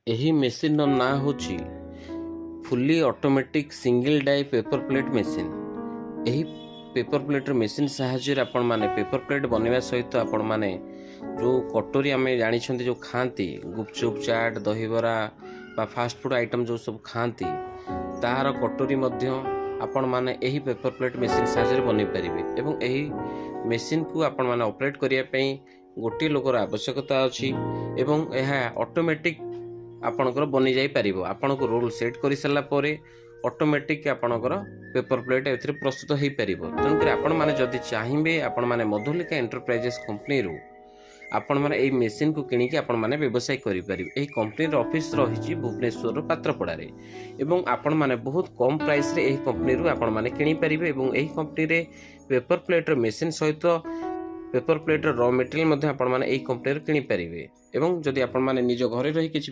ଏହି ମେସିନ୍ର ନାଁ ହେଉଛି fully automatic single die paper plate machine. ଏହି ପେପର ପ୍ଲେଟ୍ର ମେସିନ୍ ସାହାଯ୍ୟରେ ଆପଣମାନେ ପେପର ପ୍ଲେଟ୍ ବନେଇବା ସହିତ ଆପଣମାନେ ଯେଉଁ କଟୋରୀ ଆମେ ଜାଣିଛନ୍ତି ଯେଉଁ ଖାଆନ୍ତି ଗୁପଚୁପ୍ ଚାଟ୍ ଦହିବରା ବା ଫାଷ୍ଟଫୁଡ଼୍ ଆଇଟମ୍ ଯେଉଁ ସବୁ ଖାଆନ୍ତି ତାହାର କଟୋରୀ ମଧ୍ୟ ଆପଣମାନେ ଏହି ପେପର ପ୍ଲେଟ୍ ମେସିନ୍ ସାହାଯ୍ୟରେ ବନେଇ ପାରିବେ। ଏବଂ ଏହି ମେସିନ୍କୁ ଆପଣମାନେ ଅପରେଟ୍ କରିବା ପାଇଁ ଗୋଟିଏ ଲୋକର ଆବଶ୍ୟକତା ଅଛି ଏବଂ ଏହା ଅଟୋମେଟିକ୍ ଆପଣଙ୍କର ବନି ଯାଇପାରିବ। ଆପଣଙ୍କୁ ରୋଲ୍ ସେଟ୍ କରିସାରିଲା ପରେ ଅଟୋମେଟିକ୍ ଆପଣଙ୍କର ପେପର ପ୍ଲେଟ୍ ଏଥିରେ ପ୍ରସ୍ତୁତ ହୋଇପାରିବ। ତେଣୁକରି ଆପଣମାନେ ଯଦି ଚାହିଁବେ ଆପଣମାନେ ମଧୁଲିକା ଏଣ୍ଟରପ୍ରାଇଜେସ୍ କମ୍ପାନୀରୁ ଆପଣମାନେ ଏହି ମେସିନ୍କୁ କିଣିକି ଆପଣମାନେ ବ୍ୟବସାୟ କରିପାରିବେ। ଏହି କମ୍ପାନୀର ଅଫିସ୍ ରହିଛି ଭୁବନେଶ୍ୱରର ପାତ୍ରପଡ଼ାରେ ଏବଂ ଆପଣମାନେ ବହୁତ କମ୍ ପ୍ରାଇସ୍ରେ ଏହି କମ୍ପାନୀରୁ ଆପଣମାନେ କିଣିପାରିବେ ଏବଂ ଏହି କମ୍ପାନୀରେ ପେପର ପ୍ଲେଟ୍ର ମେସିନ୍ ସହିତ ପେପର ପ୍ଲେଟ୍ର ର ମେଟେରିଆଲ୍ ମଧ୍ୟ ଆପଣମାନେ ଏହି କମ୍ପାନୀରୁ କିଣିପାରିବେ। ଏବଂ ଯଦି ଆପଣମାନେ ନିଜ ଘରେ ରହି କିଛି